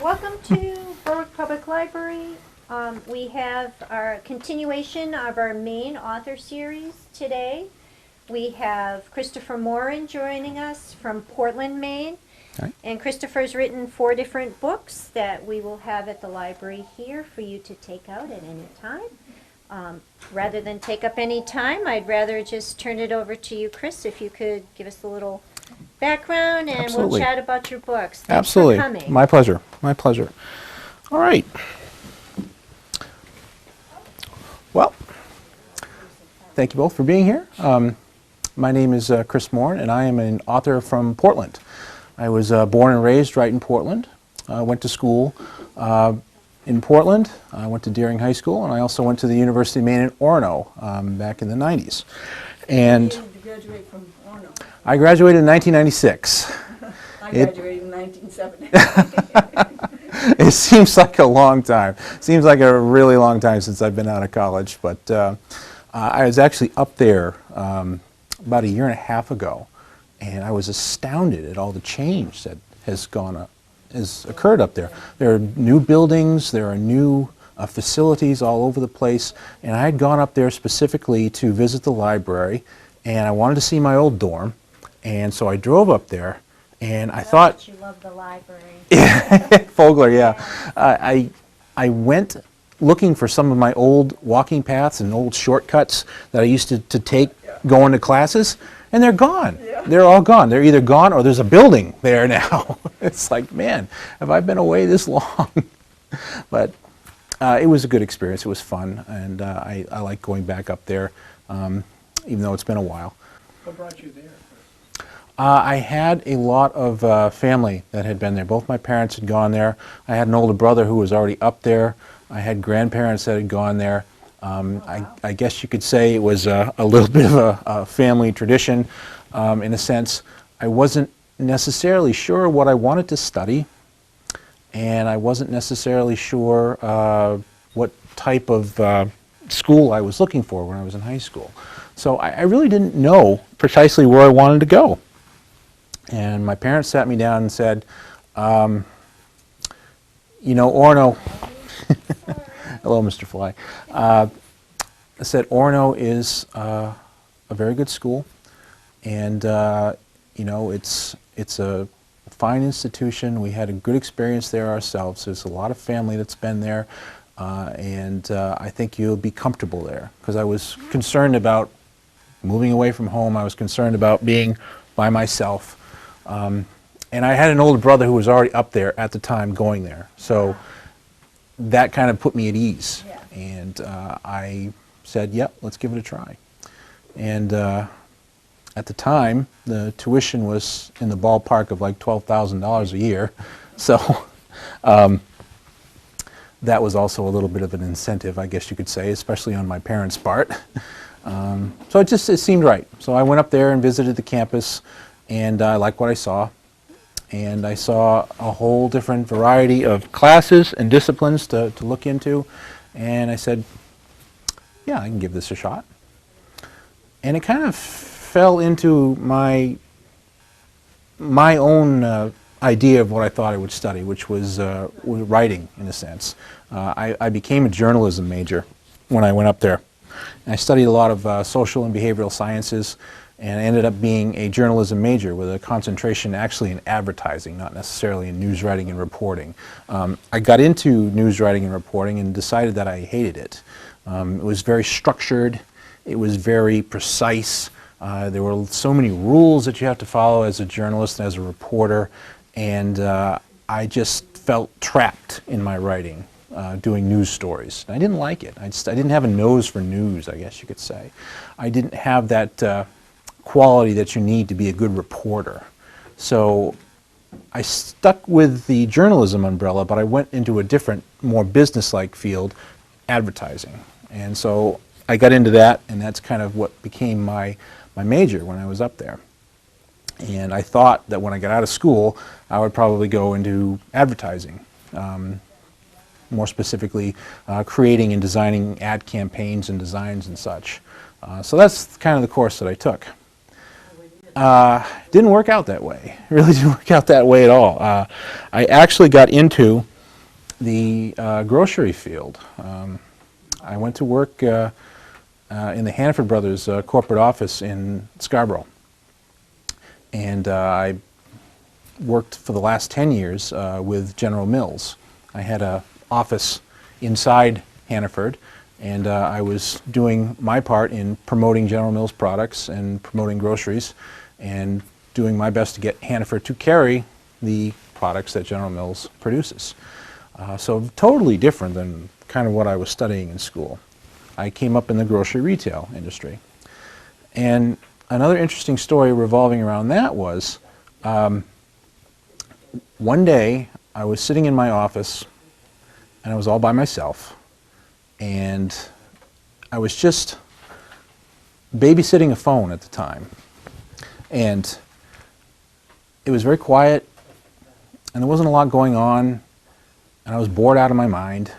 Welcome to Berwick Public Library. We have our continuation of our Maine author series today. We have Christopher Morin joining us from Portland, Maine. Right. And Christopher's written 4 different books that we will have at the library here for you to take out at any time. Rather than take up any time, I'd rather just turn it over to you, Chris, if you could give us a little background and Absolutely. we'll chat about your books. Thanks Absolutely. for coming. My pleasure. My pleasure. All right. Well, thank you both for being here. My name is Chris Morin, and I am an author from Portland. I was born and raised right in Portland. I went to school in Portland. I went to Deering High School, and I also went to the University of Maine in Orono back in the 90s. And When did you graduate from Orono? I graduated in 1996. I graduated in 1970. It seems like a long time. Seems like a really long time since I've been out of college, but I was actually up there about a year and a half ago, and I was astounded at all the change that has occurred up there. There are new buildings, there are new facilities all over the place, and I had gone up there specifically to visit the library, and I wanted to see my old dorm, and so I drove up there, and I thought, You love the library. Fogler, yeah. I went looking for some of my old walking paths and old shortcuts that I used to take going to classes, and they're gone. Yeah. They're all gone. They're either gone or there's a building there now. It's like, man, have I been away this long? But it was a good experience. It was fun, and I like going back up there, even though it's been a while. What brought you there? I had a lot of family that had been there. Both my parents had gone there. I had an older brother who was already up there. I had grandparents that had gone there. I guess you could say it was a little bit of a family tradition in a sense. I wasn't necessarily sure what I wanted to study, and I wasn't necessarily sure what type of school I was looking for when I was in high school. So I really didn't know precisely where I wanted to go. And my parents sat me down and said, you know, Orono, hello, Mr. Fly. I said, Orono is a very good school, and you know, it's a fine institution. We had a good experience there ourselves. There's a lot of family that's been there, and I think you'll be comfortable there. Because I was concerned about moving away from home. I was concerned about being by myself. And I had an older brother who was already up there at the time going there. So that kind of put me at ease. Yeah. And I said, yep, let's give it a try. And at the time, the tuition was in the ballpark of like $12,000 a year. So that was also a little bit of an incentive, I guess you could say, especially on my parents' part. So it seemed right. So I went up there and visited the campus, and I liked what I saw. And I saw a whole different variety of classes and disciplines to look into. And I said, yeah, I can give this a shot. And it kind of fell into my own idea of what I thought I would study, which was writing, in a sense. I became a journalism major when I went up there. And I studied a lot of social and behavioral sciences, and I ended up being a journalism major with a concentration actually in advertising, not necessarily in news writing and reporting. I got into news writing and reporting and decided that I hated it. It was very structured, it was very precise, there were so many rules that you have to follow as a journalist and as a reporter, and I just felt trapped in my writing. Doing news stories. I didn't like it. I didn't have a nose for news, I guess you could say. I didn't have that quality that you need to be a good reporter. So I stuck with the journalism umbrella, but I went into a different, more business-like field, advertising. And so I got into that, and that's kind of what became my major when I was up there. And I thought that when I got out of school, I would probably go into advertising. More specifically, creating and designing ad campaigns and designs and such. So that's kind of the course that I took. Didn't work out that way. It really didn't work out that way at all. I actually got into the grocery field. I went to work in the Hannaford Brothers corporate office in Scarborough. And I worked for the last 10 years with General Mills. I had an office inside Hannaford, and I was doing my part in promoting General Mills products and promoting groceries and doing my best to get Hannaford to carry the products that General Mills produces. So totally different than kind of what I was studying in school. I came up in the grocery retail industry. And another interesting story revolving around that was one day I was sitting in my office and I was all by myself, and I was just babysitting a phone at the time, and it was very quiet and there wasn't a lot going on, and I was bored out of my mind,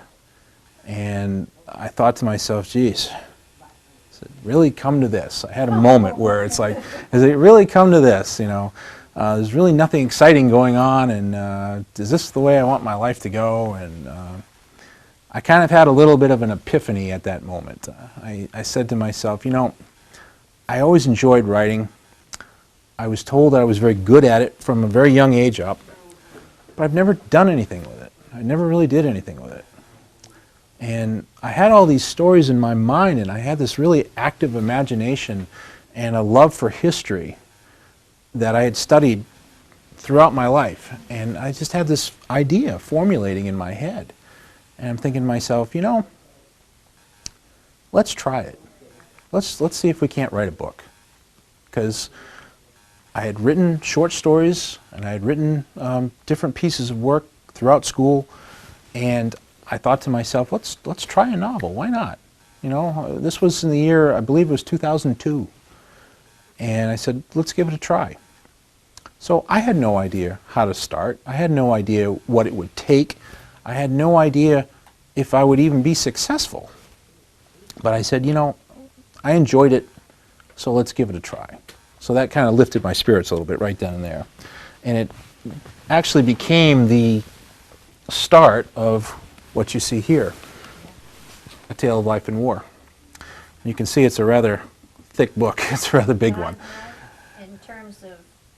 and I thought to myself, geez, has it really come to this? I had a moment where it's like, has it really come to this? You know, there's really nothing exciting going on, and is this the way I want my life to go? And I kind of had a little bit of an epiphany at that moment. I said to myself, you know, I always enjoyed writing. I was told that I was very good at it from a very young age up, but I've never done anything with it. I never really did anything with it. And I had all these stories in my mind, and I had this really active imagination and a love for history that I had studied throughout my life. And I just had this idea formulating in my head. And I'm thinking to myself, you know, let's try it. Let's see if we can't write a book. Because I had written short stories, and I had written different pieces of work throughout school, and I thought to myself, let's try a novel. Why not? You know, this was in the year, I believe it was 2002. And I said, let's give it a try. So I had no idea how to start. I had no idea what it would take. I had no idea if I would even be successful. But I said, you know, I enjoyed it, so let's give it a try. So that kind of lifted my spirits a little bit right down and there. And it actually became the start of what you see here, A Tale of Life in War. And you can see it's a rather thick book. It's a rather big one. In terms of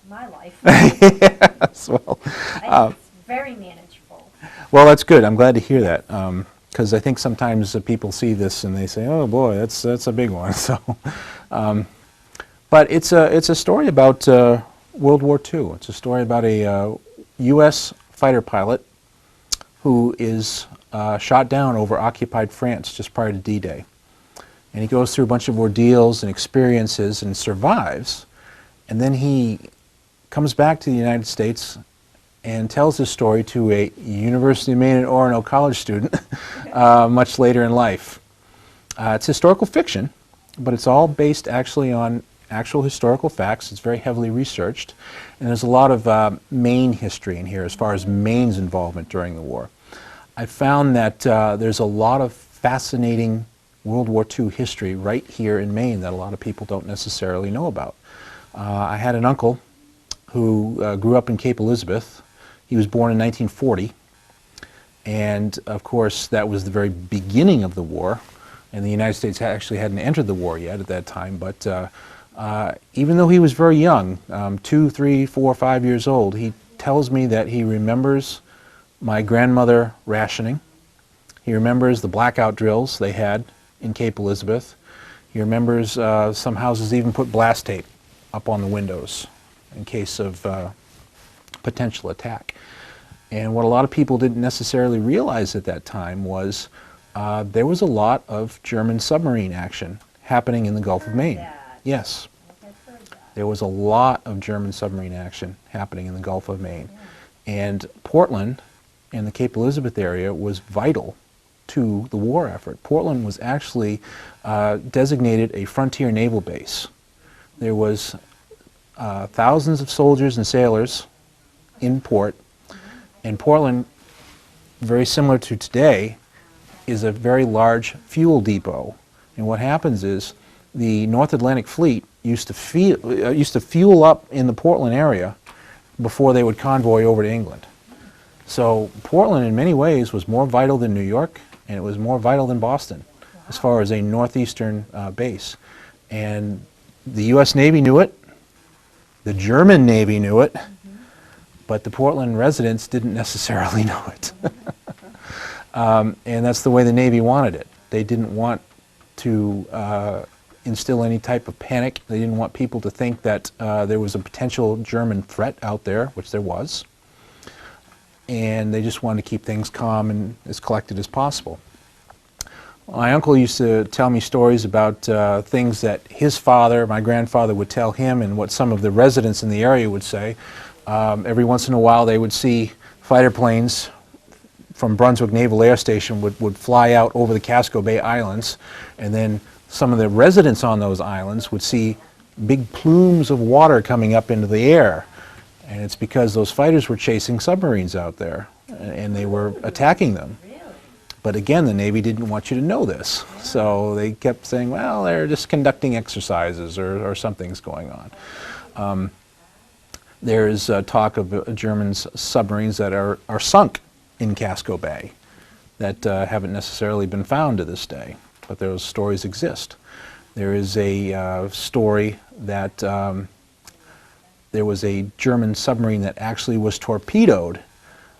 my life, Yes, well, I think it's very manageable. well, that's good. I'm glad to hear that, because I think sometimes people see this and they say, "Oh boy, that's a big one." So, but it's a story about World War II. It's a story about a U.S. fighter pilot who is shot down over occupied France just prior to D-Day. And he goes through a bunch of ordeals and experiences and survives. And then he comes back to the United States and tells his story to a University of Maine at Orono college student much later in life. It's historical fiction, but it's all based actually on actual historical facts. It's very heavily researched. And there's a lot of Maine history in here as far as Maine's involvement during the war. I found that there's a lot of fascinating World War II history right here in Maine that a lot of people don't necessarily know about. I had an uncle who grew up in Cape Elizabeth. He was born in 1940, and of course that was the very beginning of the war, and the United States actually hadn't entered the war yet at that time, but even though he was very young, 2, 3, 4, 5 years old, he tells me that he remembers my grandmother rationing. He remembers the blackout drills they had in Cape Elizabeth. He remembers some houses even put blast tape up on the windows in case of potential attack. And what a lot of people didn't necessarily realize at that time was there was a lot of German submarine action happening in the Gulf of Maine. Yes. There was a lot of German submarine action happening in the Gulf of Maine. And Portland and the Cape Elizabeth area was vital to the war effort. Portland was actually designated a frontier naval base. There was thousands of soldiers and sailors in port, and Portland, very similar to today, is a very large fuel depot. And what happens is the North Atlantic Fleet used to fuel up in the Portland area before they would convoy over to England. So Portland, in many ways, was more vital than New York, and it was more vital than Boston, as far as a northeastern base. And the U.S. Navy knew it, the German Navy knew it, but the Portland residents didn't necessarily know it. And that's the way the Navy wanted it. They didn't want to instill any type of panic. They didn't want people to think that there was a potential German threat out there, which there was. And they just wanted to keep things calm and as collected as possible. My uncle used to tell me stories about things that his father, my grandfather, would tell him, and what some of the residents in the area would say. Every once in a while they would see fighter planes from Brunswick Naval Air Station would fly out over the Casco Bay Islands, and then some of the residents on those islands would see big plumes of water coming up into the air. And it's because those fighters were chasing submarines out there, and they were attacking them. But again, the Navy didn't want you to know this, so they kept saying, well, they're just conducting exercises, or something's going on. There's talk of German submarines that are sunk in Casco Bay that haven't necessarily been found to this day, but those stories exist. There is a story that there was a German submarine that actually was torpedoed,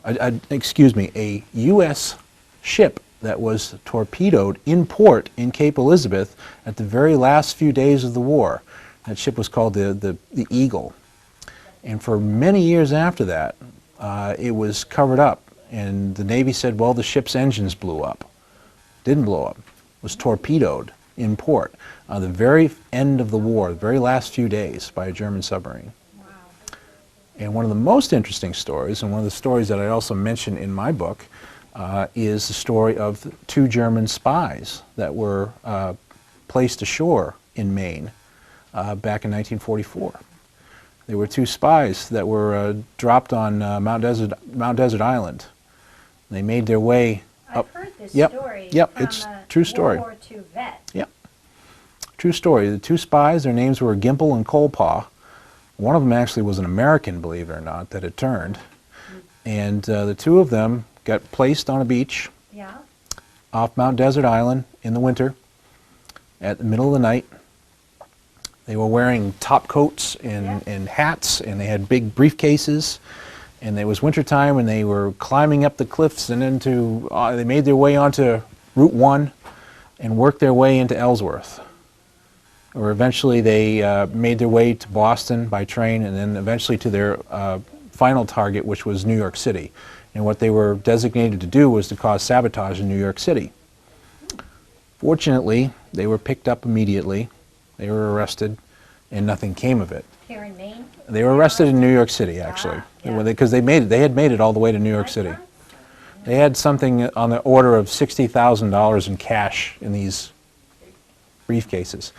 a U.S. ship that was torpedoed in port in Cape Elizabeth at the very last few days of the war. That ship was called the Eagle. And for many years after that, it was covered up. And the Navy said, well, the ship's engines blew up. Didn't blow up. It was torpedoed in port. The very end of the war, the very last few days, by a German submarine. Wow. And one of the most interesting stories, and one of the stories that I also mention in my book, is the story of two German spies that were placed ashore in Maine back in 1944. There were two spies that were dropped on Mount Desert Island. They made their way up. I've heard this Yep. story. Yep, From it's true story. World War II vet. Yep. True story. The two spies, their names were Gimple and Colepaw. One of them actually was an American, believe it or not, that had turned. And the two of them got placed on a beach off Mount Desert Island in the winter at the middle of the night. They were wearing top coats and hats, and they had big briefcases. And it was wintertime, and they were climbing up the cliffs and into, they made their way onto Route 1 and worked their way into Ellsworth. Or eventually they made their way to Boston by train, and then eventually to their final target, which was New York City. And what they were designated to do was to cause sabotage in New York City. Fortunately, they were picked up immediately. They were arrested, and nothing came of it. Here in Maine? They were arrested in New York City, actually, because they had made it all the way to New York City. They had something on the order of $60,000 in cash in these briefcases.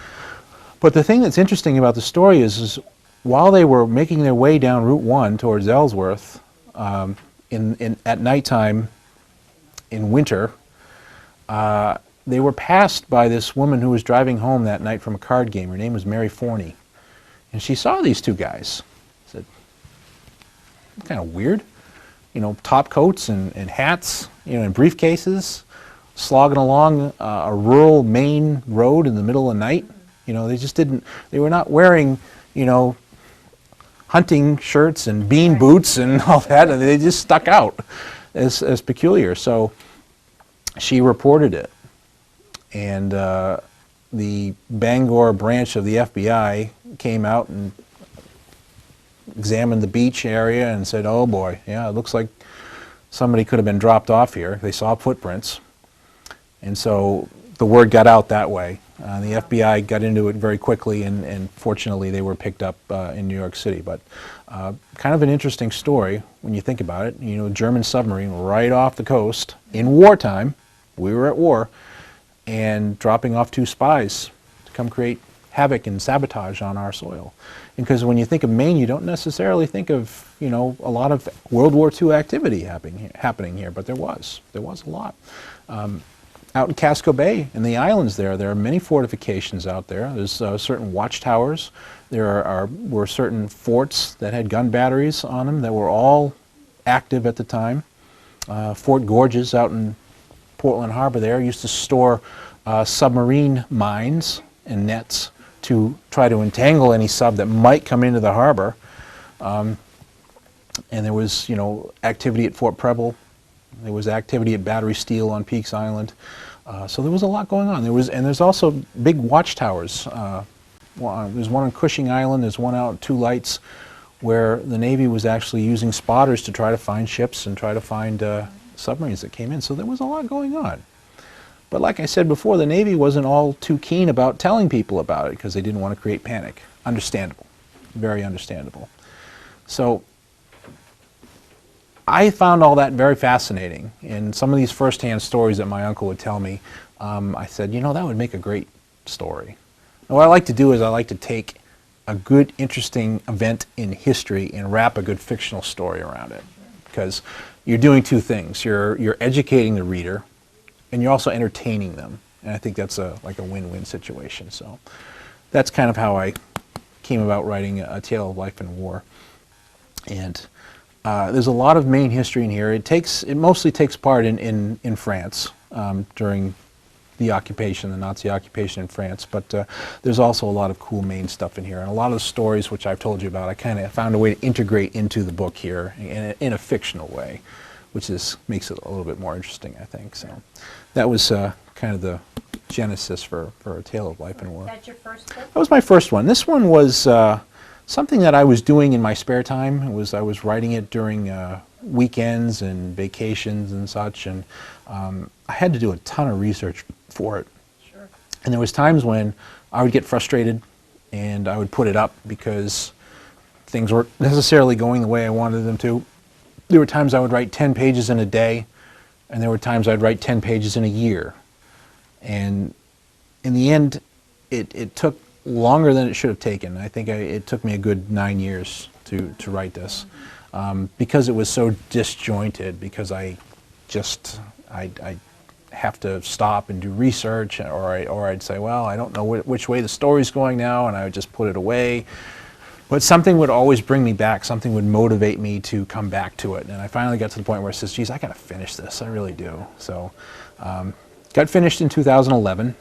But the thing that's interesting about the story is while they were making their way down Route 1 towards Ellsworth, at nighttime in winter, they were passed by this woman who was driving home that night from a card game. Her name was Mary Forney. And she saw these two guys. Said, kind of weird. You know, top coats and hats, you know, and briefcases, slogging along a rural Maine road in the middle of the night. You know, they were not wearing, you know, hunting shirts and bean boots and all that. And they just stuck out as peculiar. So she reported it. And the Bangor branch of the FBI came out and examined the beach area and said, oh boy, yeah, it looks like somebody could have been dropped off here. They saw footprints. And so the word got out that way. The FBI got into it very quickly, and fortunately they were picked up in New York City. But kind of an interesting story when you think about it. You know, a German submarine right off the coast in wartime, we were at war, and dropping off two spies to come create havoc and sabotage on our soil. Because when you think of Maine, you don't necessarily think of, you know, a lot of World War II activity happening here, but there was a lot. Out in Casco Bay and the islands there are many fortifications out there. There's certain watchtowers. There were certain forts that had gun batteries on them that were all active at the time. Fort Gorges out in Portland Harbor there used to store submarine mines and nets to try to entangle any sub that might come into the harbor. And there was, activity at Fort Preble. There was activity at Battery Steel on Peaks Island. So there was a lot going on. There's also big watchtowers. There's one on Cushing Island. There's one out at Two Lights, where the Navy was actually using spotters to try to find ships and try to find submarines that came in. So there was a lot going on. But like I said before, the Navy wasn't all too keen about telling people about it because they didn't want to create panic. Understandable. Very understandable. So I found all that very fascinating. And some of these first-hand stories that my uncle would tell me, I said, that would make a great story. And what I like to do is I like to take a good, interesting event in history and wrap a good fictional story around it. Because you're doing two things. You're educating the reader, and you're also entertaining them. And I think that's like a win-win situation. So that's kind of how I came about writing A Tale of Life and War. And there's a lot of Maine history in here. It mostly takes part in France during the occupation, the Nazi occupation in France, but there's also a lot of cool Maine stuff in here, and a lot of the stories which I've told you about, I kind of found a way to integrate into the book here in a fictional way, which makes it a little bit more interesting, I think. So that was kind of the genesis for A Tale of Life and War. That's your first book? That was my first one. This one was something that I was doing in my spare time. I was writing it during weekends and vacations and such, and I had to do a ton of research for it. Sure. And there was times when I would get frustrated and I would put it up because things weren't necessarily going the way I wanted them to. There were times I would write 10 pages in a day, and there were times I'd write 10 pages in a year. And in the end, it took longer than it should have taken. I think it took me a good 9 years to write this, because it was so disjointed, because I have to stop and do research, or I'd say, well, I don't know which way the story's going now, and I would just put it away. But something would always bring me back. Something would motivate me to come back to it. And I finally got to the point where I says, geez, I got to finish this. I really do. So got finished in 2011,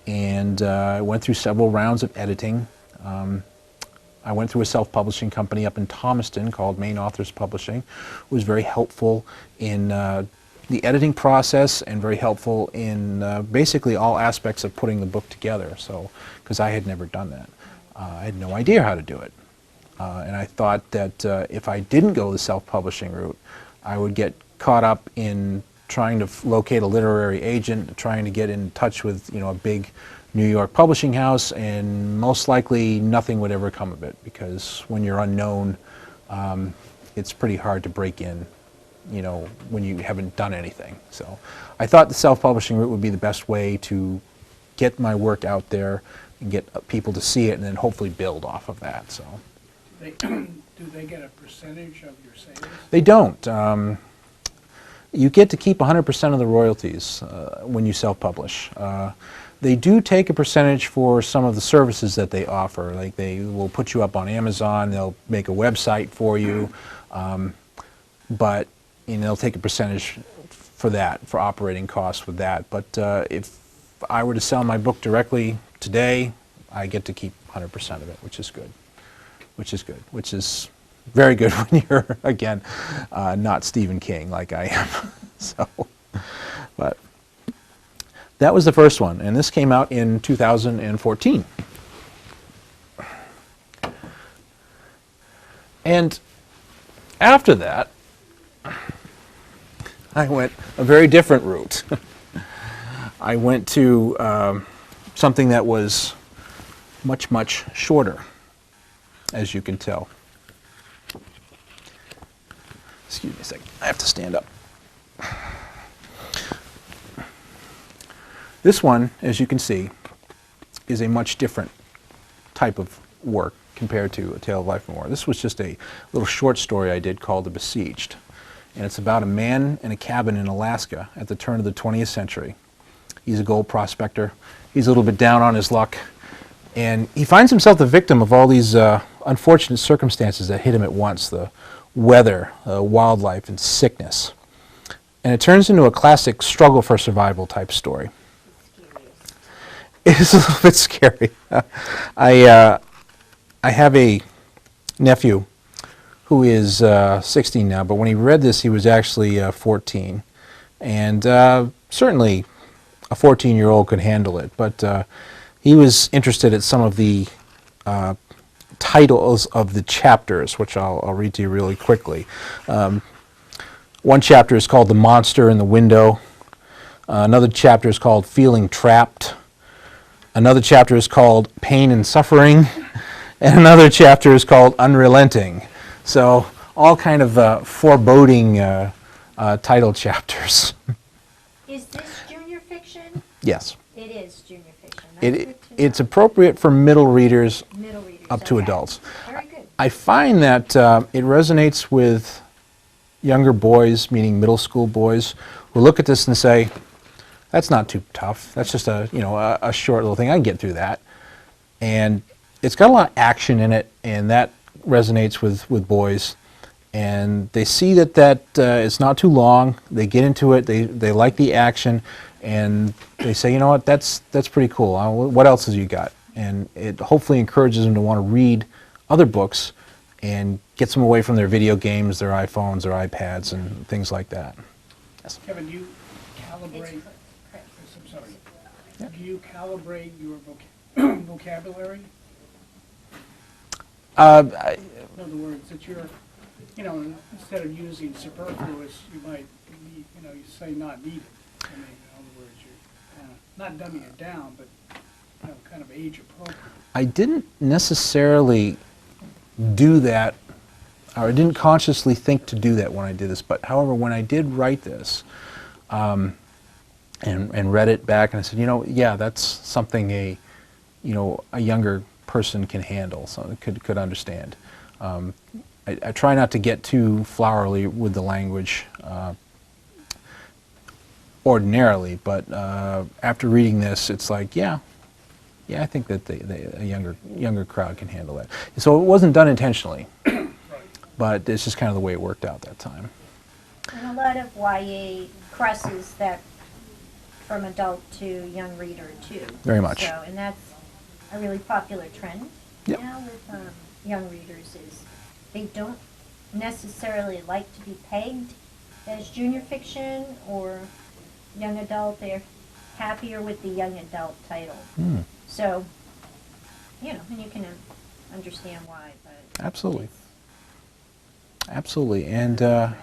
and I went through several rounds of editing. I went through a self-publishing company up in Thomaston called Maine Authors Publishing. It was very helpful in the editing process and very helpful in basically all aspects of putting the book together. So, because I had never done that. I had no idea how to do it. And I thought that if I didn't go the self-publishing route, I would get caught up in trying to locate a literary agent, trying to get in touch with a big New York publishing house, and most likely nothing would ever come of it, because when you're unknown, it's pretty hard to break in, when you haven't done anything. So I thought the self-publishing route would be the best way to get my work out there and get people to see it, and then hopefully build off of that. So Do they get a percentage of your sales? they don't. You get to keep 100% of the royalties when you self-publish. They do take a percentage for some of the services that they offer. Like they will put you up on Amazon, they'll make a website for you, but they'll take a percentage for that, for operating costs with that. But if I were to sell my book directly today, I get to keep 100% of it, which is good. Which is very good when you're, again, not Stephen King like I am. So, but that was the first one, and this came out in 2014. And after that, I went a very different route. I went to something that was much, much shorter, as you can tell. Excuse me a second, I have to stand up. This one, as you can see, is a much different type of work compared to A Tale of Life and War. This was just a little short story I did called The Besieged. And it's about a man in a cabin in Alaska at the turn of the 20th century. He's a gold prospector. He's a little bit down on his luck. And he finds himself the victim of all these unfortunate circumstances that hit him at once. The weather, wildlife, and sickness. and it turns into a classic struggle for survival type story. It's It is a little bit scary. I have a nephew who is 16 now, but when he read this, he was actually 14. And certainly a 14-year-old could handle it, but he was interested in some of the titles of the chapters, which I'll read to you really quickly. One chapter is called The Monster in the Window. Another chapter is called Feeling Trapped. Another chapter is called Pain and Suffering. And another chapter is called Unrelenting. So all kind of foreboding title chapters. Is this junior fiction? Yes. It is junior fiction. That's good to know. It's appropriate for middle readers Middle readers. up to okay. adults. Very good. I find that it resonates with younger boys, meaning middle school boys, who look at this and say, that's not too tough. That's just a short little thing. I can get through that. And it's got a lot of action in it, and that resonates with boys. And they see that it's not too long. They get into it. They like the action, and they say, you know what, that's pretty cool. What else have you got? And it hopefully encourages them to want to read other books and gets them away from their video games, their iPhones, their iPads, and things like that. Yes. Kevin, do you calibrate, Correct. I'm sorry, do you calibrate your vocabulary? In other words, that you're, instead of using superfluous, you might, you say not needed. I mean, in other words, you're kind of, not dumbing it down, but, kind of age appropriate. I didn't necessarily do that, or I didn't consciously think to do that when I did this, but however, when I did write this, and read it back, and I said, yeah, that's something a younger person can handle, so could understand. I try not to get too flowery with the language ordinarily, but after reading this, it's like, yeah, I think that a younger crowd can handle that. So it wasn't done intentionally, but it's just kind of the way it worked out that time. And a lot of YA crosses that from adult to young reader too. Very much. So, and that's a really popular trend Yep. now with young readers is they don't necessarily like to be pegged as junior fiction or young adult. They're happier with the young adult title. Mm, So, and you can understand why. But Absolutely. it's absolutely. a And trend.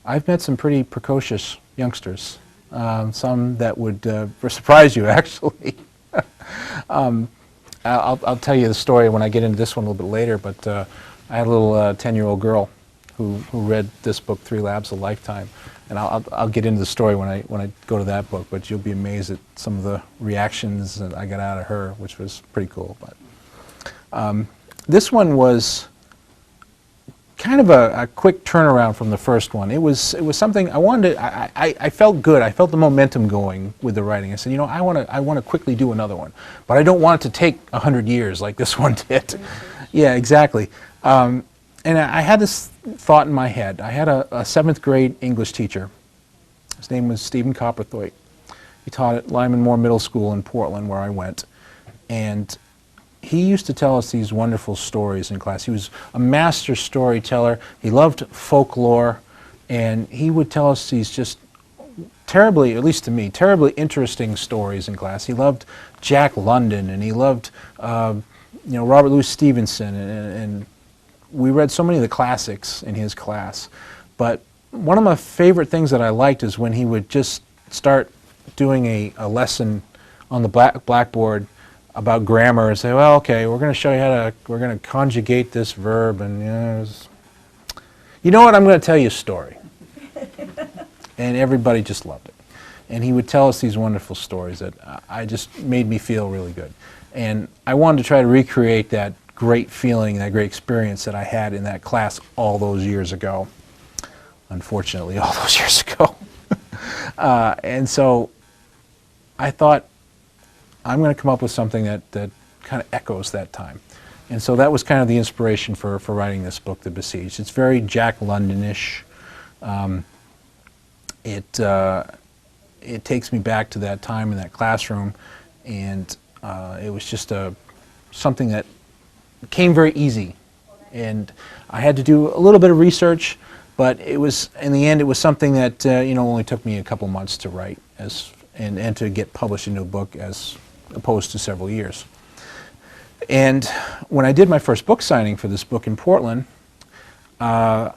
I've met some pretty precocious youngsters, some that would surprise you, actually. I'll tell you the story when I get into this one a little bit later, but I had a little 10-year-old girl who read this book, 3 Labs a Lifetime, and I'll get into the story when I go to that book, but you'll be amazed at some of the reactions that I got out of her, which was pretty cool. But this one was kind of a quick turnaround from the first one. It was something I wanted to, I felt good. I felt the momentum going with the writing. I said, I want to quickly do another one, but I don't want it to take 100 years like this one did. Yeah, exactly. And I had this thought in my head. I had a 7th grade English teacher. His name was Stephen Copperthwaite. He taught at Lyman Moore Middle School in Portland, where I went. And he used to tell us these wonderful stories in class. He was a master storyteller. He loved folklore, and he would tell us these just terribly, at least to me, terribly interesting stories in class. He loved Jack London, and he loved Robert Louis Stevenson, and we read so many of the classics in his class. But one of my favorite things that I liked is when he would just start doing a lesson on the blackboard about grammar and say, well, okay, we're going to show you we're going to conjugate this verb, and you know what, I'm going to tell you a story. And everybody just loved it. And he would tell us these wonderful stories that I just made me feel really good. And I wanted to try to recreate that great feeling, that great experience that I had in that class all those years ago. Unfortunately, all those years ago. And so I thought, I'm going to come up with something that kind of echoes that time. And so that was kind of the inspiration for writing this book, The Besieged. It's very Jack London-ish. it takes me back to that time in that classroom, and it was just something that came very easy. And I had to do a little bit of research, but it was, in the end, it was something that only took me a couple months to write and to get published into a book, as opposed to several years. And when I did my first book signing for this book in Portland, I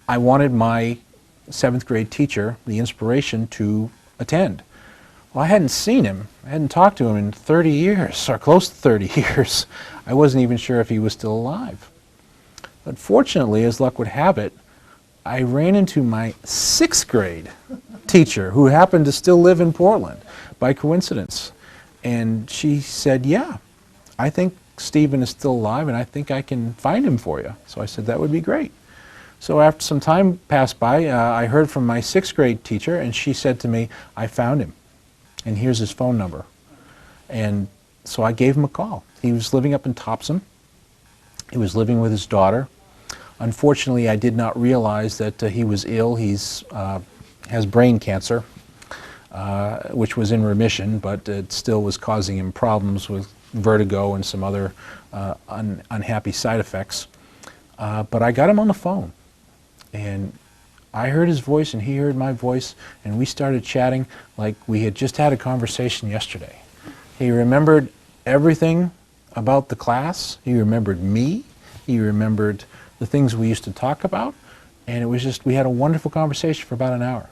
wanted my 7th grade teacher, the inspiration, to attend. Well, I hadn't seen him. I hadn't talked to him in 30 years, or close to 30 years. I wasn't even sure if he was still alive. But fortunately, as luck would have it, I ran into my 6th grade teacher, who happened to still live in Portland by coincidence. And she said, yeah, I think Stephen is still alive, and I think I can find him for you. So I said, that would be great. So after some time passed by, I heard from my 6th grade teacher, and she said to me, I found him, and here's his phone number. And so I gave him a call. He was living up in Topsom. He was living with his daughter. Unfortunately, I did not realize that he was ill. He's has brain cancer, which was in remission, but it still was causing him problems with vertigo and some other unhappy side effects. But I got him on the phone, and I heard his voice and he heard my voice, and we started chatting like we had just had a conversation yesterday. He remembered everything about the class. He remembered me. He remembered the things we used to talk about, and it was just, we had a wonderful conversation for about an hour.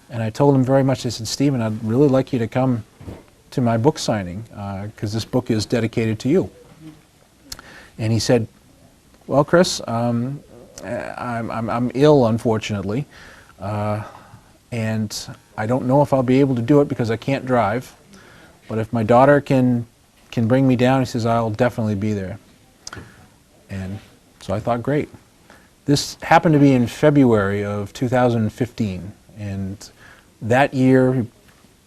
And I told him very much, I said, Stephen, I'd really like you to come to my book signing, because this book is dedicated to you. And he said, well, Chris, I'm ill, unfortunately, and I don't know if I'll be able to do it because I can't drive, but if my daughter can bring me down, he says, I'll definitely be there. And so I thought, great. This happened to be in February of 2015, and that year,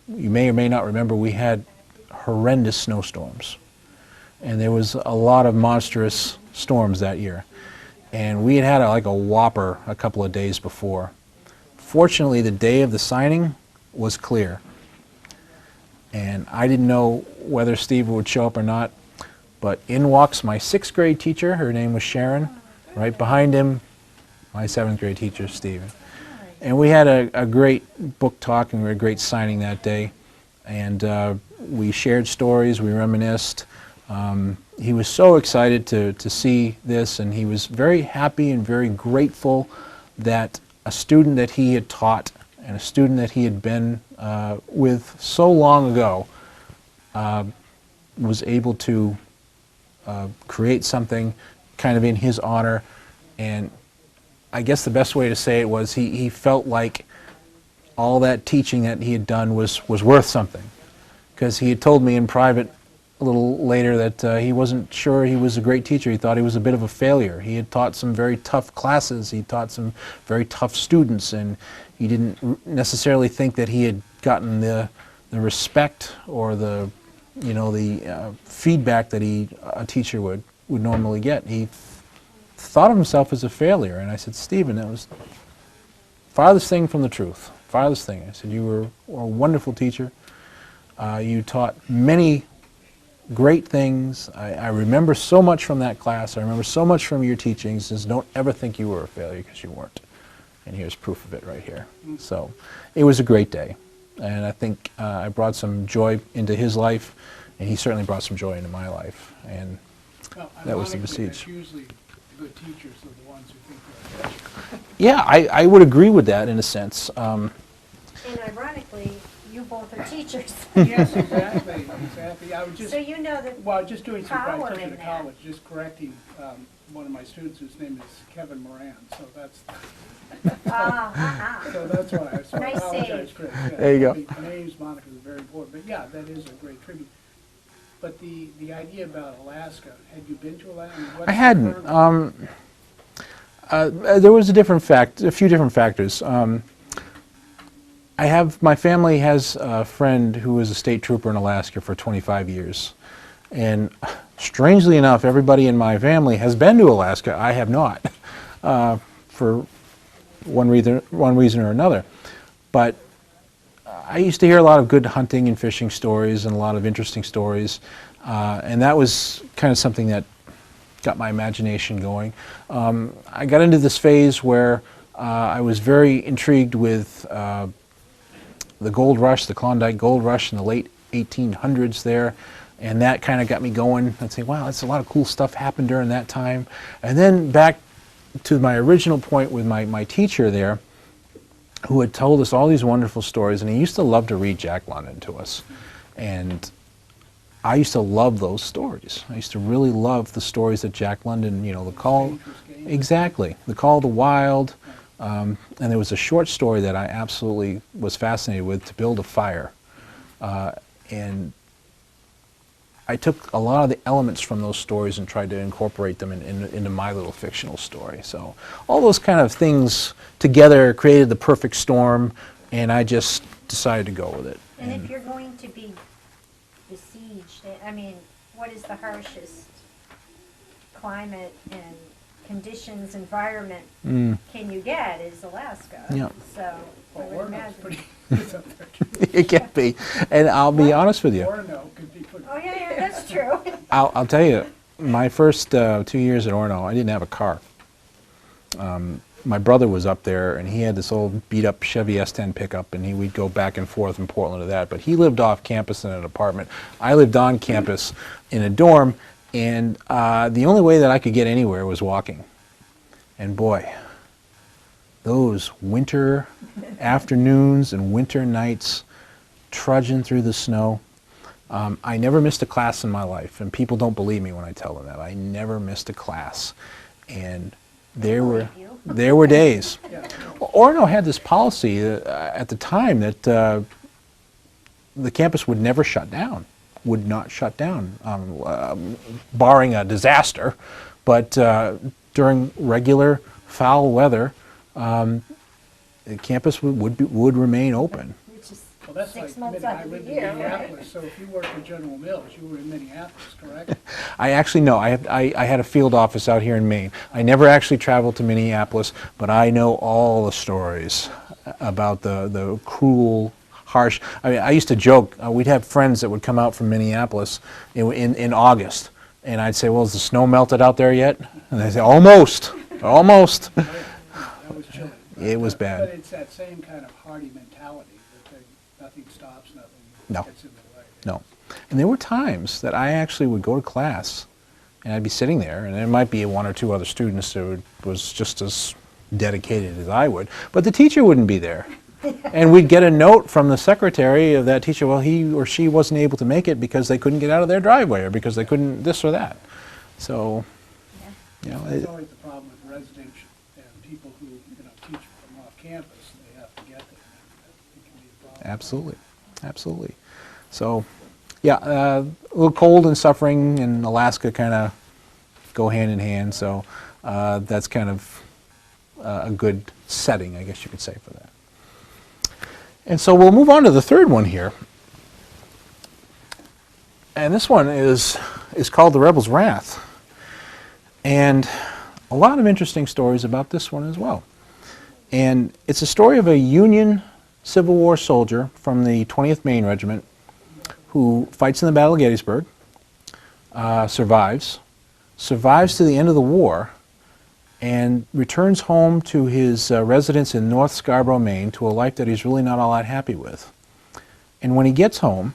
you may or may not remember, we had horrendous snowstorms. And there was a lot of monstrous storms that year. And we had had like a whopper a couple of days before. Fortunately, the day of the signing was clear. And I didn't know whether Steve would show up or not, but in walks my 6th grade teacher. Her name was Sharon. Right behind him, my 7th grade teacher, Stephen. And we had a great book talk and a great signing that day. And we shared stories, we reminisced. He was so excited to see this, and he was very happy and very grateful that a student that he had taught and a student that he had been with so long ago was able to create something kind of in his honor. And I guess the best way to say it was he felt like all that teaching that he had done was worth something, because he had told me in private a little later that he wasn't sure he was a great teacher. He thought he was a bit of a failure. He had taught some very tough classes. He taught some very tough students, and he didn't necessarily think that he had gotten the respect or the feedback that a teacher would normally get. He thought of himself as a failure, and I said, Stephen, that was farthest thing from the truth. Farthest thing. I said, you were a wonderful teacher. You taught many great things. I remember so much from that class. I remember so much from your teachings. Just don't ever think you were a failure, because you weren't. And here's proof of it right here. So it was a great day. And I think I brought some joy into his life, and he certainly brought some joy into my life. And that was the Besieged. Usually good teachers are the ones who think they're special. Yeah, I would agree with that in a sense. And ironically, you both are teachers. Yes, exactly. I was just, So you know that well, just doing some power practice in at that. college, just correcting one of my students whose name is Kevin Morin. So that's so that's why. So Nice I apologize, save. Chris. Yeah, There you go. the names, Monica, is very important. But yeah, that is a great tribute. But the idea about Alaska, had you been to Alaska? I hadn't. There was a few different factors. My family has a friend who was a state trooper in Alaska for 25 years. And strangely enough, everybody in my family has been to Alaska. I have not, for one reason or another. but I used to hear a lot of good hunting and fishing stories and a lot of interesting stories, and that was kind of something that got my imagination going. I got into this phase where I was very intrigued with the gold rush, the Klondike gold rush in the late 1800s there, and that kind of got me going. I'd say, wow, that's a lot of cool stuff happened during that time. And then back to my original point with my teacher there, who had told us all these wonderful stories, and he used to love to read Jack London to us. And I used to love those stories. I used to really love the stories that Jack London, you know, the call, exactly, the Call of the Wild, and there was a short story that I absolutely was fascinated with, To Build a Fire. And I took a lot of the elements from those stories and tried to incorporate them into my little fictional story. So all those kind of things together created the perfect storm, and I just decided to go with it. And if you're going to be besieged, I mean, what is the harshest climate and conditions, environment can you get is Alaska. Yeah. So I would Orono's imagine. pretty, it's up there too. It can be. And I'll be honest with you. Orono could be pretty. Oh, yeah, that's true. I'll tell you, my first 2 years at Orono, I didn't have a car. My brother was up there, and he had this old beat-up Chevy S10 pickup, and we'd go back and forth from Portland to that. But he lived off campus in an apartment. I lived on campus in a dorm, and the only way that I could get anywhere was walking. And boy, those winter afternoons and winter nights trudging through the snow. I never missed a class in my life, and people don't believe me when I tell them that. I never missed a class. And there were days. Well, Orono had this policy at the time that the campus would never shut down, would not shut down, barring a disaster. But during regular foul weather, the campus would remain open. Which is Well, that's 6 like, months I out of the lived in year, right? Minneapolis, so if you worked for General Mills, you were in Minneapolis, correct? I actually know. I had a field office out here in Maine. I never actually traveled to Minneapolis, but I know all the stories about the cruel, harsh. I mean, I used to joke. We'd have friends that would come out from Minneapolis in August, and I'd say, "Well, has the snow melted out there yet?" And they'd say, "Almost, almost." That was chilly. It was bad. But it's that same kind of hardy mentality that nothing stops, nothing No. gets in the way. No. And there were times that I actually would go to class, and I'd be sitting there, and there might be one or two other students who was just as dedicated as I would, but the teacher wouldn't be there. And we'd get a note from the secretary of that teacher, well, he or she wasn't able to make it because they couldn't get out of their driveway, or because they couldn't this or that. So, you know, That's always the problem with residential and people who, teach from off campus, they have to get there. It can be a problem. absolutely, absolutely. So, yeah, a little cold and suffering in Alaska kind of go hand in hand, so that's kind of a good setting, I guess you could say, for that. And so we'll move on to the third one here. And this one is called The Rebel's Wrath. And a lot of interesting stories about this one as well. And it's a story of a Union Civil War soldier from the 20th Maine Regiment who fights in the Battle of Gettysburg, survives to the end of the war, and returns home to his residence in North Scarborough, Maine, to a life that he's really not all that happy with. And when he gets home,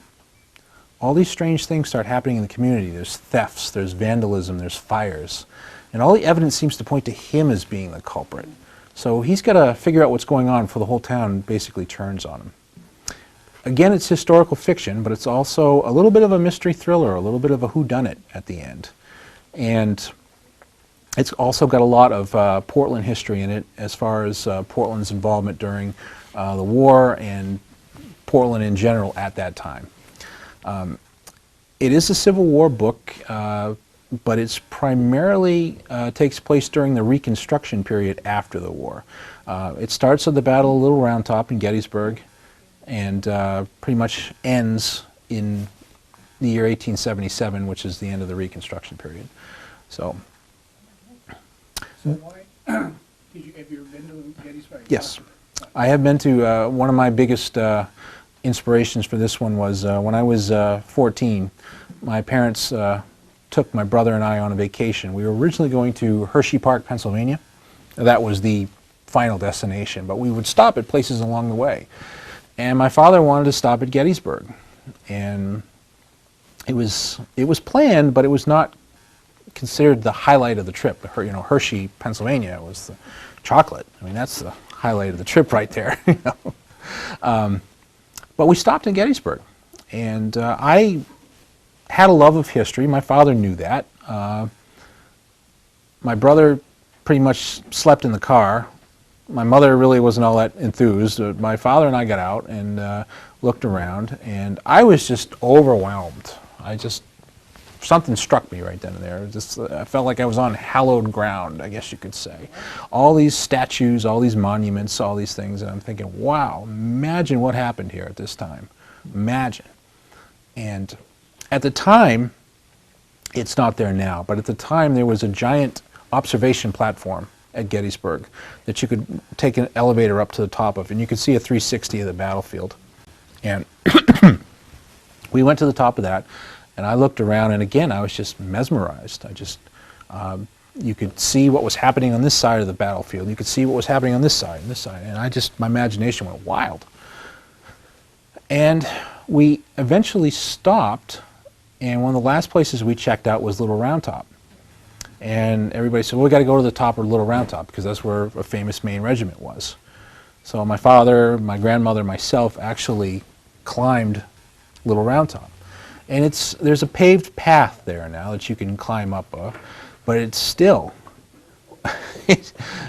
all these strange things start happening in the community. There's thefts, there's vandalism, there's fires. And all the evidence seems to point to him as being the culprit. So he's got to figure out what's going on before the whole town basically turns on him. Again, it's historical fiction, but it's also a little bit of a mystery thriller, a little bit of a whodunit at the end. And it's also got a lot of Portland history in it, as far as Portland's involvement during the war and Portland in general at that time. It is a Civil War book, but it's primarily takes place during the Reconstruction period after the war. It starts at the Battle of Little Round Top in Gettysburg, and pretty much ends in the year 1877, which is the end of the Reconstruction period. So, So why, have you ever been to Gettysburg? yes, I have been to, one of my biggest inspirations for this one was when I was 14, my parents took my brother and I on a vacation. We were originally going to Hershey Park, Pennsylvania. That was the final destination, but we would stop at places along the way. And my father wanted to stop at Gettysburg. And it was planned, but it was not considered the highlight of the trip. You know, Hershey, Pennsylvania was the chocolate. I mean, that's the highlight of the trip right there. You know? But we stopped in Gettysburg, and I had a love of history. My father knew that. My brother pretty much slept in the car. My mother really wasn't all that enthused. My father and I got out and looked around, and I was just overwhelmed. Something struck me right then and there. I felt like I was on hallowed ground, I guess you could say. All these statues, all these monuments, all these things, and I'm thinking, wow, imagine what happened here at this time. Imagine. And at the time, it's not there now, but at the time there was a giant observation platform at Gettysburg that you could take an elevator up to the top of, and you could see a 360 of the battlefield. And we went to the top of that, and I looked around, and again, I was just mesmerized. You could see what was happening on this side of the battlefield. You could see what was happening on this side and this side, and my imagination went wild. And we eventually stopped, and one of the last places we checked out was Little Round Top. And everybody said, well, we got to go to the top of Little Round Top, because that's where a famous Maine regiment was. So my father, my grandmother, myself actually climbed Little Round Top. And there's a paved path there now that you can climb up, but it's still,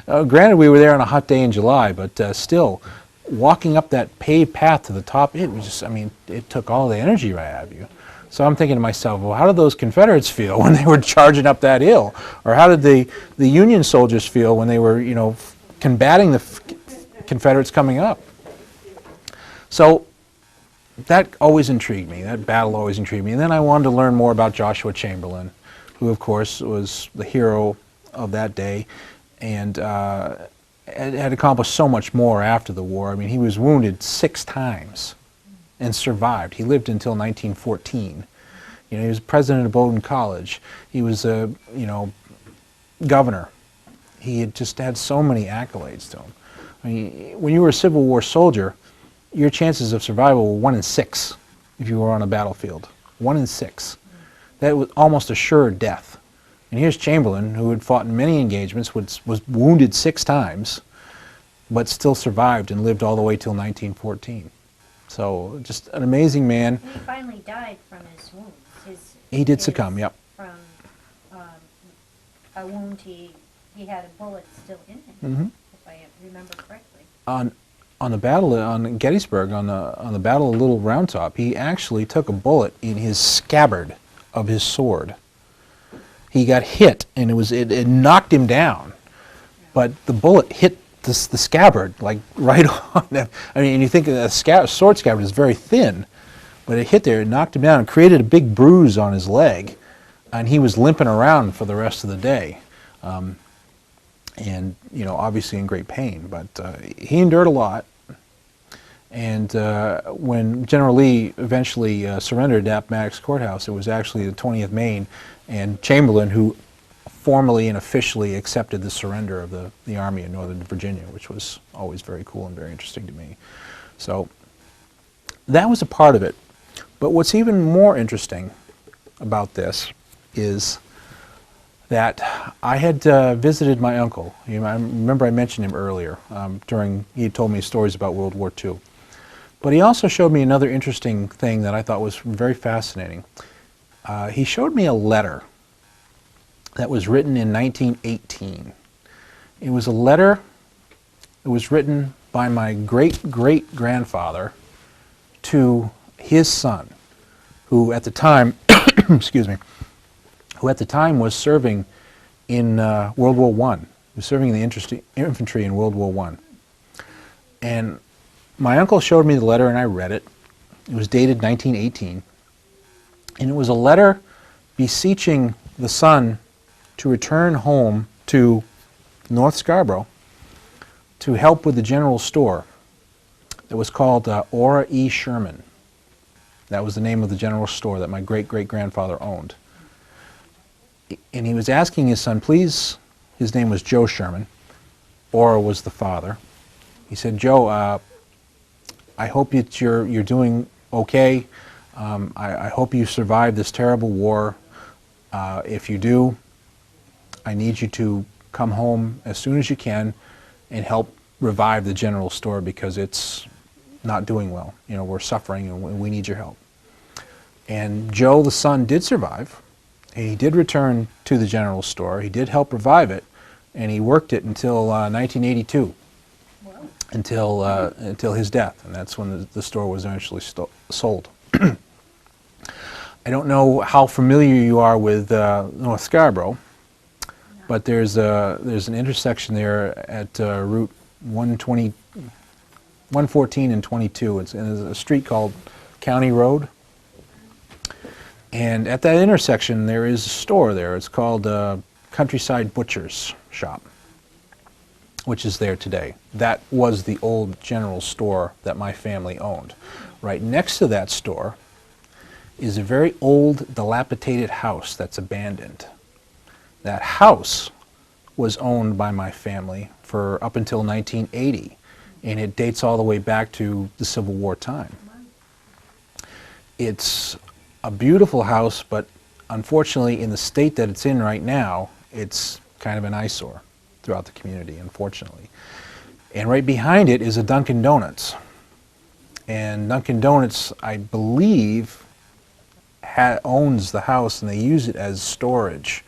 granted we were there on a hot day in July, but still, walking up that paved path to the top, it was just, I mean, it took all the energy right out of you. So I'm thinking to myself, well, how did those Confederates feel when they were charging up that hill? Or how did the Union soldiers feel when they were, you know, combating the Confederates coming up? So that always intrigued me. That battle always intrigued me. And then I wanted to learn more about Joshua Chamberlain, who, of course, was the hero of that day and had accomplished so much more after the war. I mean, he was wounded 6 times and survived. He lived until 1914. You know, he was president of Bowdoin College. He was a, you know, governor. He had just had so many accolades to him. I mean, when you were a Civil War soldier, your chances of survival were 1 in 6 if you were on a battlefield. 1 in 6. That was almost assured death. And here's Chamberlain, who had fought in many engagements, was wounded 6 times, but still survived and lived all the way till 1914. So just an amazing man. And he finally died from his wounds. He did succumb, yep. From a wound he had a bullet still in him, Mm-hmm. if I remember correctly. On the battle on Gettysburg, on the Battle of Little Round Top, he actually took a bullet in his scabbard of his sword. He got hit, and it knocked him down, but the bullet hit the scabbard, like right on that. I mean, you think a sword scabbard is very thin, but it hit there, it knocked him down, and created a big bruise on his leg, and he was limping around for the rest of the day. And, you know, obviously in great pain, but he endured a lot. And when General Lee eventually surrendered at Appomattox Courthouse, it was actually the 20th Maine and Chamberlain who formally and officially accepted the surrender of the Army in Northern Virginia, which was always very cool and very interesting to me. So that was a part of it. But what's even more interesting about this is that I had visited my uncle. You know, I remember I mentioned him earlier he had told me stories about World War II. But he also showed me another interesting thing that I thought was very fascinating. He showed me a letter that was written in 1918. It was a letter that was written by my great-great-grandfather to his son, who at the time, excuse me, who at the time was serving in World War I. He was serving in the infantry in World War I. And my uncle showed me the letter, and I read it. It was dated 1918. And it was a letter beseeching the son to return home to North Scarborough to help with the general store that was called Ora E. Sherman. That was the name of the general store that my great-great-grandfather owned. And he was asking his son, please, his name was Joe Sherman, Ora was the father. He said, Joe, I hope that you're doing okay. I hope you survived this terrible war. If you do, I need you to come home as soon as you can and help revive the general store because it's not doing well. You know, we're suffering and we need your help. And Joe, the son, did survive. He did return to the general store. He did help revive it, and he worked it until 1982, until his death, and that's when the store was eventually sold. I don't know how familiar you are with North Scarborough, but there's an intersection there at Route 114 and 22. It's a street called County Road. And at that intersection, there is a store there. It's called Countryside Butcher's Shop, which is there today. That was the old general store that my family owned. Right next to that store is a very old, dilapidated house that's abandoned. That house was owned by my family for up until 1980, and it dates all the way back to the Civil War time. It's a beautiful house, but unfortunately in the state that it's in right now, it's kind of an eyesore throughout the community, unfortunately. And right behind it is a Dunkin' Donuts. And Dunkin' Donuts, I believe, owns the house and they use it as storage.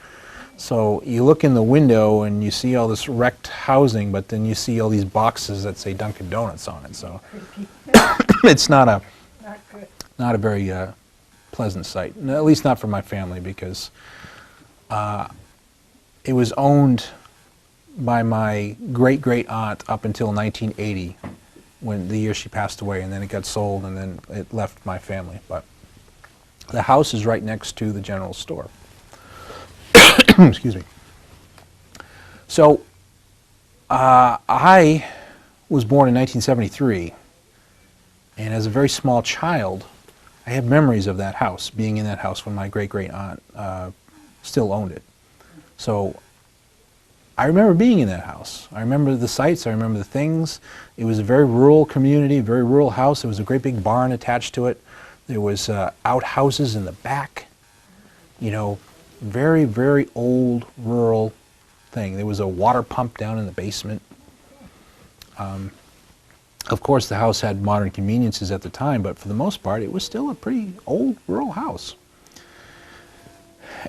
So you look in the window and you see all this wrecked housing, but then you see all these boxes that say Dunkin' Donuts on it. So it's not a very pleasant sight, at least not for my family, because it was owned by my great-great aunt up until 1980, when the year she passed away, and then it got sold and then it left my family. But the house is right next to the general store. Excuse me. So I was born in 1973, and as a very small child, I have memories of that house, being in that house when my great-great-aunt still owned it. So I remember being in that house. I remember the sights, I remember the things. It was a very rural community, a very rural house. There was a great big barn attached to it. There was outhouses in the back. You know, very, very old rural thing. There was a water pump down in the basement. Of course, the house had modern conveniences at the time, but for the most part, it was still a pretty old rural house.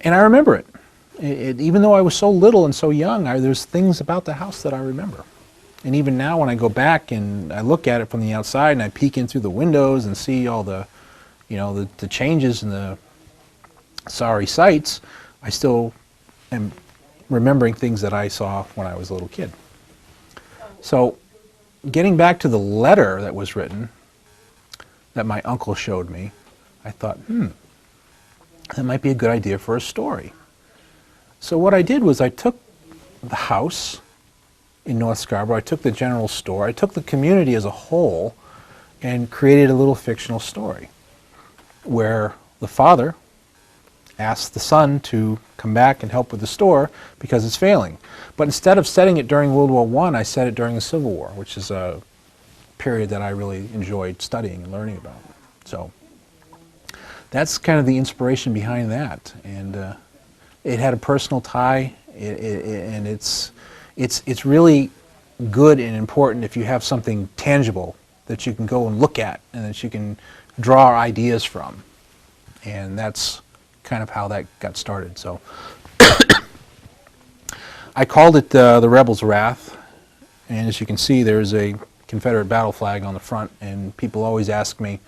And I remember it. Even though I was so little and so young, there's things about the house that I remember. And even now, when I go back and I look at it from the outside and I peek in through the windows and see all the, you know, the changes and the sorry sights, I still am remembering things that I saw when I was a little kid. So, getting back to the letter that was written, that my uncle showed me, I thought, that might be a good idea for a story. So what I did was I took the house in North Scarborough, I took the general store, I took the community as a whole, and created a little fictional story where the father asked the son to come back and help with the store because it's failing. But instead of setting it during World War I set it during the Civil War, which is a period that I really enjoyed studying and learning about. So that's kind of the inspiration behind that. And it had a personal tie, and it's really good and important if you have something tangible that you can go and look at and that you can draw ideas from. And that's kind of how that got started. So I called it the Rebel's Wrath, and as you can see, there's a Confederate battle flag on the front, and people always ask me,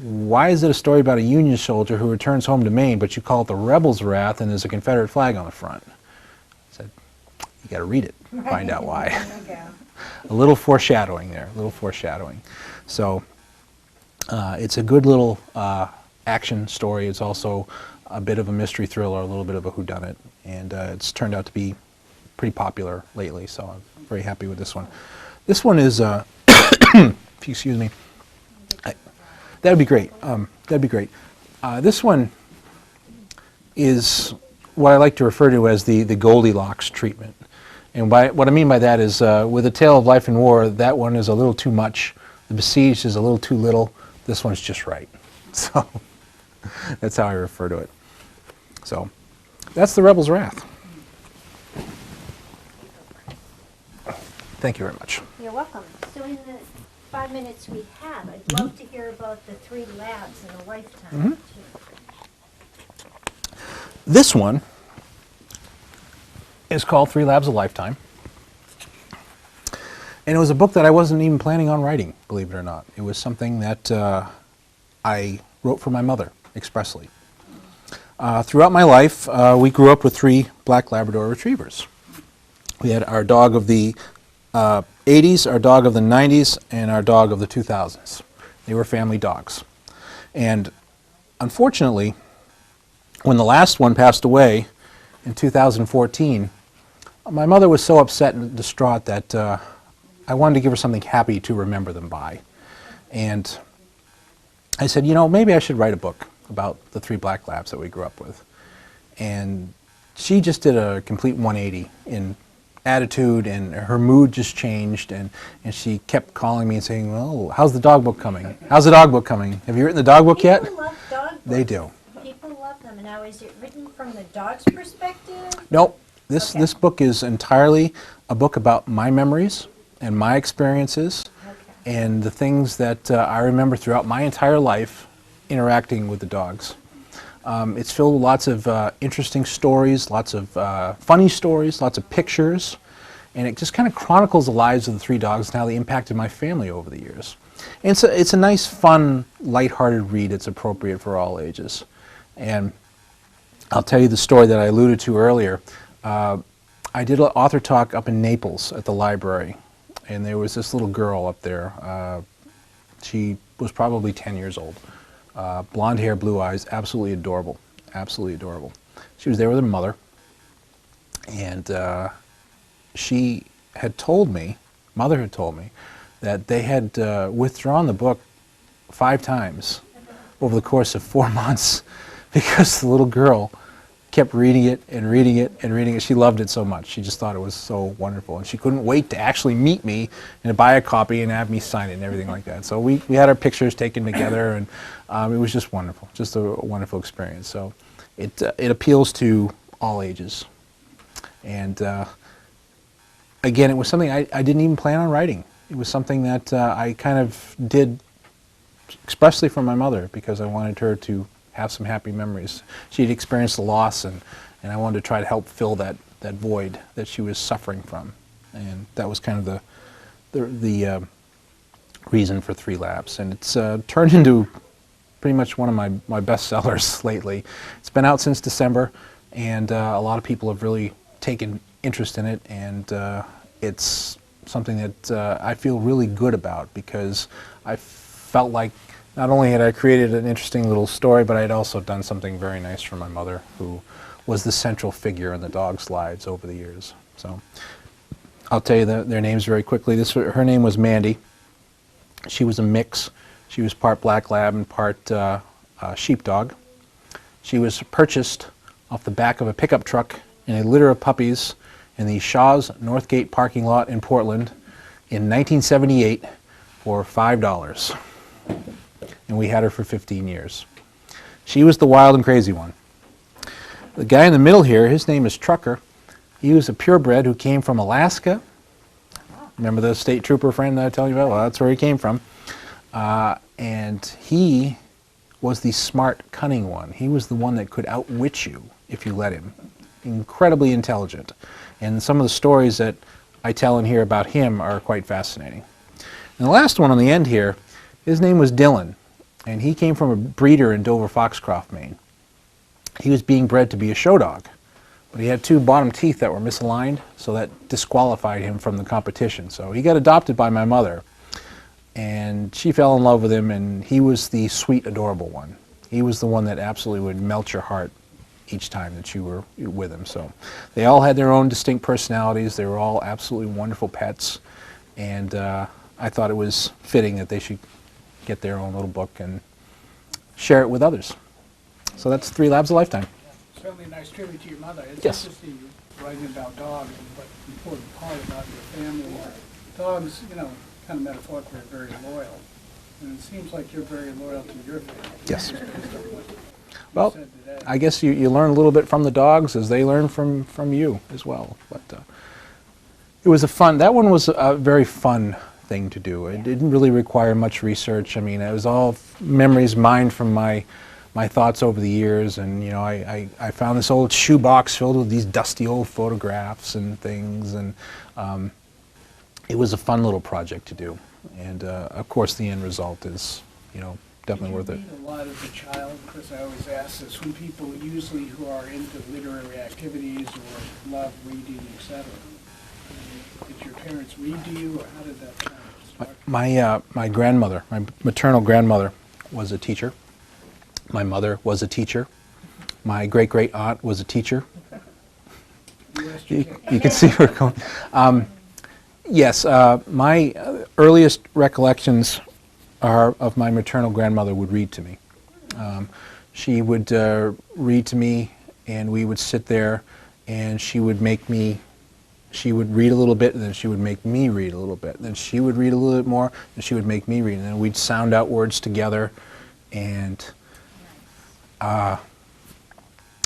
why is it a story about a Union soldier who returns home to Maine, but you call it the Rebel's Wrath and there's a Confederate flag on the front? I said, you got to read it, find out why. A little foreshadowing there, a little foreshadowing. So it's a good little action story. It's also a bit of a mystery thriller, a little bit of a whodunit, and it's turned out to be pretty popular lately, so I'm very happy with this one. This one is, excuse me, that'd be great. That'd be great. This one is what I like to refer to as the Goldilocks treatment. And what I mean by that is, with A Tale of Life and War, that one is a little too much. The Besieged is a little too little. This one's just right. So that's how I refer to it. So that's The Rebel's Wrath. Thank you very much. You're welcome. So in the 5 minutes we have, I'd love to hear about the 3 labs in a lifetime. This one is called 3 Labs a Lifetime. And it was a book that I wasn't even planning on writing, believe it or not. It was something that I wrote for my mother expressly. Throughout my life, we grew up with 3 black Labrador retrievers. We had our dog of the 80s, our dog of the 90s, and our dog of the 2000s. They were family dogs. And unfortunately, when the last one passed away in 2014, my mother was so upset and distraught that I wanted to give her something happy to remember them by. And I said, you know, maybe I should write a book about the 3 black labs that we grew up with. And she just did a complete 180 in attitude, and her mood just changed, and she kept calling me and saying, well, how's the dog book coming? How's the dog book coming? Have you written the dog book yet? People love dog books. They do. People love them. Now, is it written from the dog's perspective? Nope. This Okay. this book is entirely a book about my memories and my experiences Okay. and the things that I remember throughout my entire life interacting with the dogs. It's filled with lots of interesting stories, lots of funny stories, lots of pictures, and it just kind of chronicles the lives of the 3 dogs and how they impacted my family over the years. And it's a nice, fun, lighthearted read. It's appropriate for all ages. And I'll tell you the story that I alluded to earlier. I did an author talk up in Naples at the library, and there was this little girl up there. She was probably 10 years old. Blonde hair, blue eyes, absolutely adorable, absolutely adorable. She was there with her mother, and she had told me, mother had told me, that they had withdrawn the book 5 times over the course of 4 months because the little girl kept reading it and reading it and reading it. She loved it so much. She just thought it was so wonderful. And she couldn't wait to actually meet me and to buy a copy and have me sign it and everything like that. So we had our pictures taken together, and it was just wonderful, just a wonderful experience. So it appeals to all ages. And again, it was something I didn't even plan on writing. It was something that I kind of did expressly for my mother because I wanted her to have some happy memories. She'd experienced a loss, and I wanted to try to help fill that void that she was suffering from. And that was kind of the reason for 3 Labs. And it's turned into pretty much one of my best sellers lately. It's been out since December, and a lot of people have really taken interest in it, and it's something that I feel really good about because I felt like not only had I created an interesting little story, but I had also done something very nice for my mother, who was the central figure in the dogs' lives over the years. So I'll tell you their names very quickly. Her name was Mandy. She was a mix. She was part black lab and part sheepdog. She was purchased off the back of a pickup truck in a litter of puppies in the Shaw's Northgate parking lot in Portland in 1978 for $5. And we had her for 15 years. She was the wild and crazy one. The guy in the middle here, his name is Trucker. He was a purebred who came from Alaska. Remember the state trooper friend that I told you about? Well, that's where he came from. And he was the smart, cunning one. He was the one that could outwit you if you let him. Incredibly intelligent. And some of the stories that I tell in here about him are quite fascinating. And the last one on the end here, his name was Dylan, and he came from a breeder in Dover Foxcroft, Maine. He was being bred to be a show dog, but he had 2 bottom teeth that were misaligned, so that disqualified him from the competition. So he got adopted by my mother, and she fell in love with him, and he was the sweet, adorable one. He was the one that absolutely would melt your heart. each time that you were with them. So they all had their own distinct personalities. They were all absolutely wonderful pets, and I thought it was fitting that they should get their own little book and share it with others. So that's 3 Labs a Lifetime. Certainly a nice tribute to your mother. It's Yes. interesting you writing about dogs, but important part about your family. Dogs, you know, kind of metaphorically, are very loyal. And it seems like you're very loyal to your family. Yes. Based on what you Well, said today. I guess you learn a little bit from the dogs as they learn from you as well. But it was that one was a very fun thing to do. It didn't really require much research. I mean, it was all memories mined from my thoughts over the years, and you know, I found this old shoebox filled with these dusty old photographs and things, and it was a fun little project to do. And of course, the end result is, you know, definitely worth it. Did you read a lot as a child? Because I always ask this when people usually who are into literary activities or love reading, etc. Did your parents read to you, or how did that kind of start? My grandmother, my maternal grandmother, was a teacher. My mother was a teacher. My great-great aunt was a teacher. You can see where we're going. Yes, my earliest recollections are of my maternal grandmother would read to me. She would read to me, and we would sit there, and she would read a little bit, and then she would make me read a little bit. Then she would read a little bit more, and she would make me read. And then we'd sound out words together, and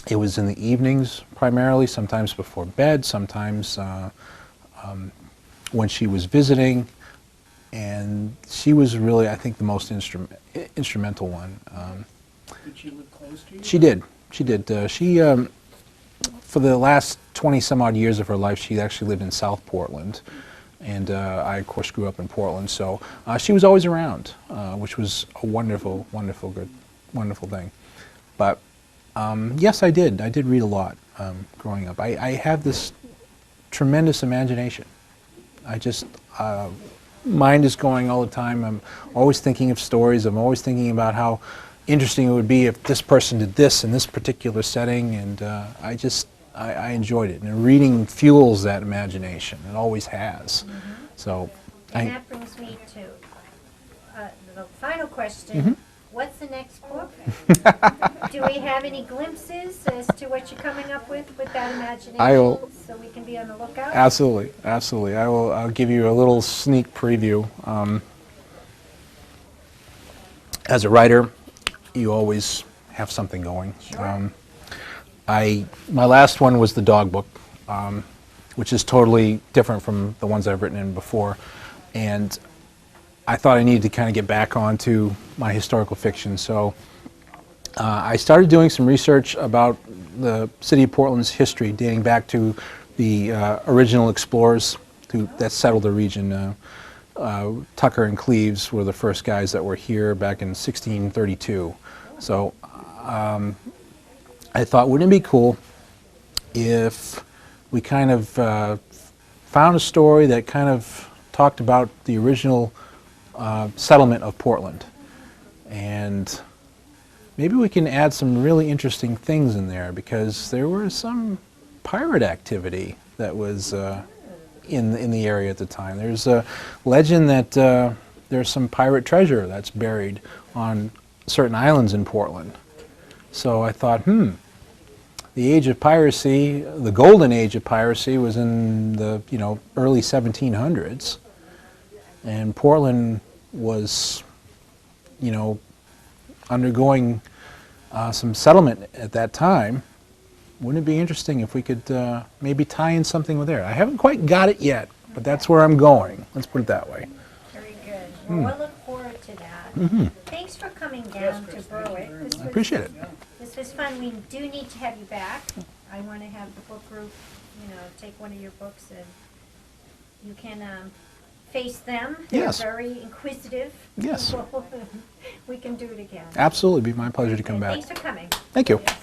it was in the evenings primarily, sometimes before bed, sometimes when she was visiting, and she was really, I think, the most instrumental one. Did she live close to you? She did. She did. For the last 20 some odd years of her life, she actually lived in South Portland, and I, of course, grew up in Portland. So she was always around, which was a wonderful, wonderful thing. But yes, I did. I did read a lot growing up. I have this tremendous imagination. I just mind is going all the time. I'm always thinking of stories. I'm always thinking about how interesting it would be if this person did this in this particular setting, and I enjoyed it. And reading fuels that imagination. It always has. Mm-hmm. So, And that brings me to the final question. What's the next book? Do we have any glimpses as to what you're coming up with that imagination, so we can be on the lookout? Absolutely, absolutely. I'll give you a little sneak preview. As a writer, you always have something going. Sure. My last one was the dog book, which is totally different from the ones I've written in before, and I thought I needed to kind of get back onto my historical fiction. So I started doing some research about the city of Portland's history, dating back to the original explorers that settled the region. Tucker and Cleves were the first guys that were here back in 1632. So I thought, wouldn't it be cool if we kind of found a story that kind of talked about the original settlement of Portland, and maybe we can add some really interesting things in there, because there was some pirate activity that was in the area at the time. There's a legend that there's some pirate treasure that's buried on certain islands in Portland. So I thought, the age of piracy, the golden age of piracy, was in the early 1700s, and Portland was undergoing some settlement at that time. Wouldn't it be interesting if we could maybe tie in something with there? I haven't quite got it yet, but that's where I'm going. Let's put it that way. Very good. Well, we'll look forward to that. Thanks for coming down to Berwick. I appreciate it. This was fun. We do need to have you back. I want to have the book group, take one of your books, and you can face them. They're Yes. very inquisitive. Yes. We can do it again. Absolutely, it'd be my pleasure to come And back. thanks for coming. Thank you. Yes.